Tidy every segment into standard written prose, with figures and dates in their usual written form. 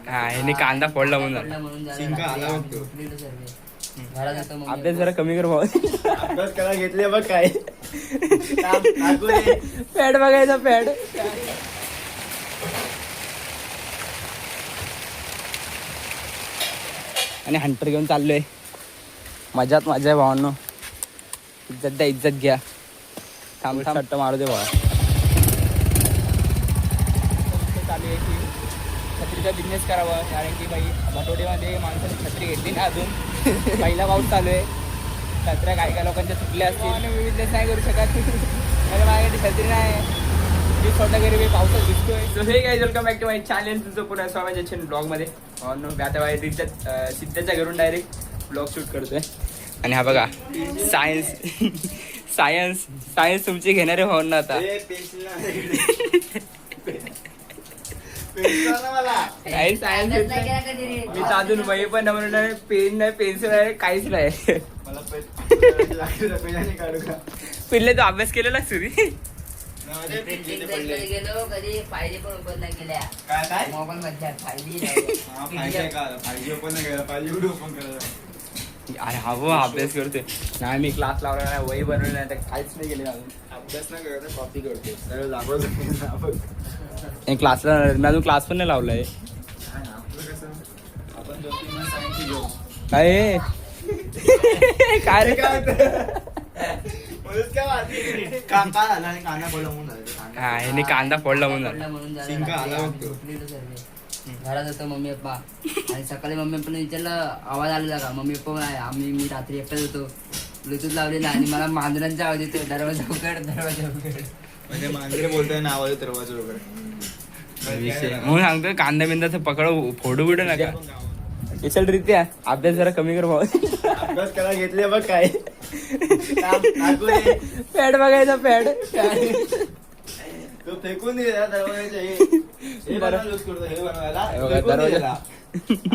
हा ह्याने कांदा फोडला म्हणून अभ्यास जरा कमी कर भाऊ. अभ्यास करायला घेतले बघ काय पॅड बघायचा पॅड. आणि हंटर घेऊन चाललोय. मजात मजा आहे भावांनो. इज्जत द्या इज्जत घ्या. थांब थांब मारू दे भावा. चालू आहे की छत्रीचा बिझनेस करावा कारण की बाई भटोडीमध्ये माणसाने छत्री घेतली ना अजून. पहिला पाऊस चालू आहे. छत्र्या काही लोकांच्या चुकल्या असतील. मी बिझनेस नाही करू शकत म्हणजे माझ्याकडे छत्री नाही. मी छोट्या गरीबी पावसात दिसतोय. So hey guys welcome back to my channel. तुमचं पुन्हा स्वागत आहे ब्लॉगमध्ये. मी आता बाहेर सिद्धच्या घरून डायरेक्ट ब्लॉग शूट करतोय. आणि हा बघा सायन्स सायन्स सायन्स तुमची घेणारे भाऊ ना आता. काही सायन्स मी अजून वही पण म्हणून पेन नाही पेन्सिल आहे काहीच नाही. पिल्ले तो अभ्यास केलेला सुरी. गेलो कधी फायदे पण ओपन नाही केल्या. मोबाईल मध्ये अरे हा वो अभ्यास करतोय नाही. मी क्लास लावला नाही वही बनवली नाही तर काहीच नाही केले अजून. अभ्यास नाही करत कॉपी करतो. क्लासला मी अजून क्लास पण नाही लावलाय. काय काय रे हा ह्याने कांदा फोडला म्हणून घरात होतो मम्मी पप्पा. आणि सकाळी मम्मी पप्पा विचारलं आवाज आलेला का. मम्मी पप्पा मी रात्री एकटाच होतो ब्लूटूथ लावलेला आणि मला मांजरांचा आवाज येतो. दरवाजा उघड दरवाजा उघड म्हणजे मांजरे बोलतोय ना आवाज दरवाजा उघड. म्हणून सांगतोय कांदा बिंदाचं पकड फोडू बिडू नका. स्पेशल रित्या अभ्यास जरा कमी कर भाऊ. अभ्यास करायला घेतले बघ काय पॅड बघायचा पॅड. तो फेकून दिला दरवाजा यूज करतो हे बनवायला.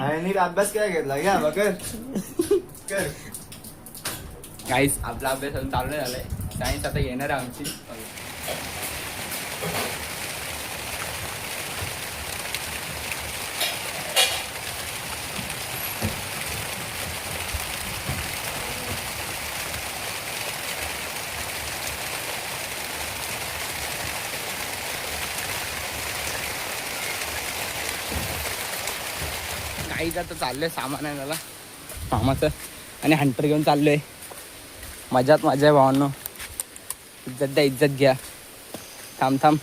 आणि अभ्यास काय घेतला घ्या बघ कर. काहीच आपला अभ्यास अजून चालू नाही झालाय. सायन्स आता येणार आहे आमची. काहीच आता चाललंय सामान आहे मला मामाचं. आणि हंटर घेऊन चाललोय. मजात मजा आहे भावांनो. इज्जत द्या इज्जत घ्या. थांब थांब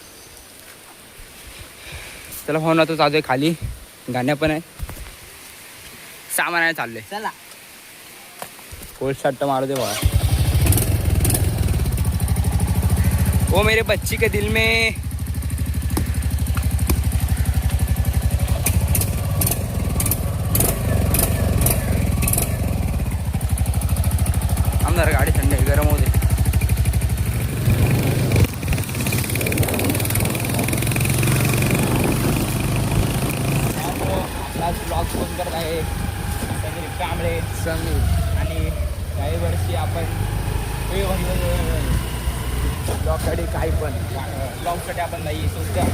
चला भाऊ ना तो चालू आहे खाली. गाण्या पण आहे सामान आहे चाललंय. चला कोल्ड शर्ट मारू दे भावा. ओ मेरे बच्ची के दिल में आमदार गाडी थंड आहे गरम होते. आपला ब्लॉग फोन करत आहे समीर कांबळे समीर. आणि काही वर्षी आपण ब्लॉगसाठी काही पण ब्लॉगसाठी आपण नाही सुद्धा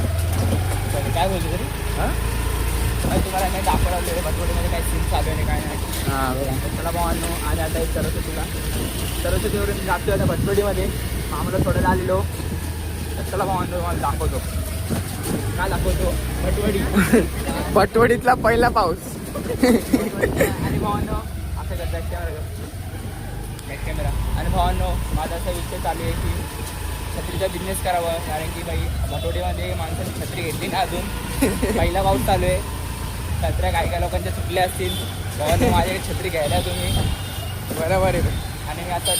काय बोलतो तरी हां तुम्हाला नाही दाखवलं भटवडीमध्ये काही सीन चालू आहे काय नाही. हां चला भावांनो. आणि आता एक सरस्वतीवरून जातोय आता भटवडीमध्ये. आम्हाला थोडं आलेलो तर चला भावांनो तुम्हाला दाखवतो. काय दाखवतो भटवडी भटवडीतला पहिला पाऊस. आणि भावांनो असं करतात कॅमेरा. आणि भावांनो माझा असा विषय चालू आहे की छत्रीचा बिझनेस करावा कारण की बाई भटोडीमध्ये माणसाने छत्री घेतली ना अजून. पहिला पाऊस चालू आहे. छत्र्या काही लोकांच्या चुकल्या असतील. भावांनो माझ्याकडे छत्री घ्यायला तुम्ही बरोबर आहे. आणि मी आता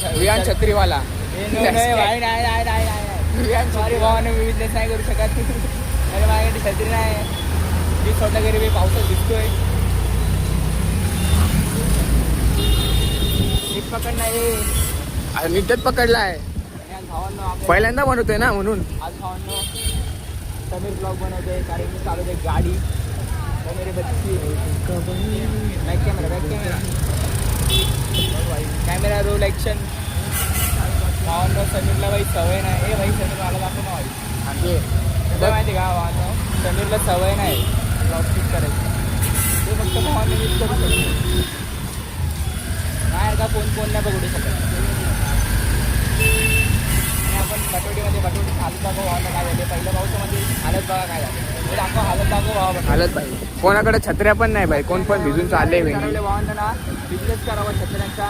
छत्रीवाला सॉरी भावांनो मी बिझनेस नाही करू शकत म्हणजे माझ्याकडे छत्री नाही. मी छोट्या गरीबी पावसात दिसतोय. नीट पकड नाही नीटच पकडला आहे. पहिल्यांदा बनवतोय ना म्हणून आज भावांनो समीर ब्लॉग बनवतोय कारण मी चालवतोय गाडी. मेरे बच्ची बॅक कॅमेरा रोल ॲक्शन. भावांनो समीरला बाई सवय नाही. हे बाई समीर मला दाखव ना बाई. माहिती का भावांनो समीरला सवय नाही ब्लॉग शूट करायची. कोण नाही बघू शकत. आणि आपण बटवडीमध्ये हालत दाखव भावाला काय झाले पहिल्या पावसामध्ये हालत बघा काय झालं ते दाखव हालत दाखव भावा हालत पाहिजे. कोणाकडे छत्र्या पण नाही भाई, कोण पण भिजून चालले वेगळी. भावांना ना बिझनेस करावा छत्र्यांचा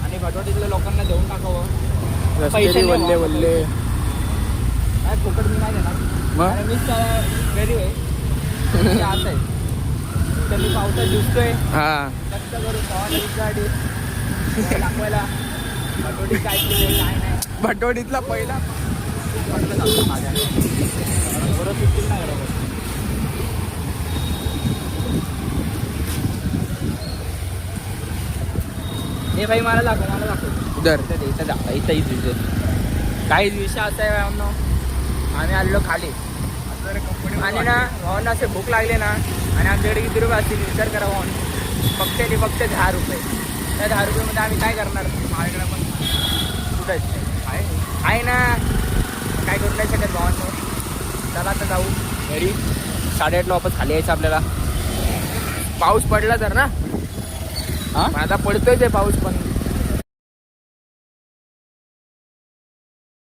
आणि भटवडीतल्या लोकांना देऊन टाकावं. रस्ते वल्ले वल्ले. काय फुकट मी नाही देणार. मग आणि मीच गरीब आहे मी असं आहे तर मी पावसात दिसतोय हा कष्ट करून भावाला विचारते दाखवायला भटवडी काय केले काय नाही. भटवडीतला पहिला म्हटलं जातो माझ्या बरोबर सुट्टी नाही बरोबर. हे भाई मला दाखव दर इथं दाखवा इथंही विषय काहीच विषय असा आहे भावनो. आम्ही आलेलो खाली आणि ना भावांना असे भूक लागले ना आणि आमच्याकडे किती रुपये असतील विचार करा भाऊन फक्त 10 रुपये. त्या 10 रुपयेमध्ये आम्ही काय करणार. माझ्याकडे पण कुठं आहे ना काय करू नाही शकत भावांनो. चला आता जाऊ घरी 8:30ला वापस खाली यायचं आपल्याला. पाऊस पडला तर ना. हा आता पडतोय ते पाऊस पण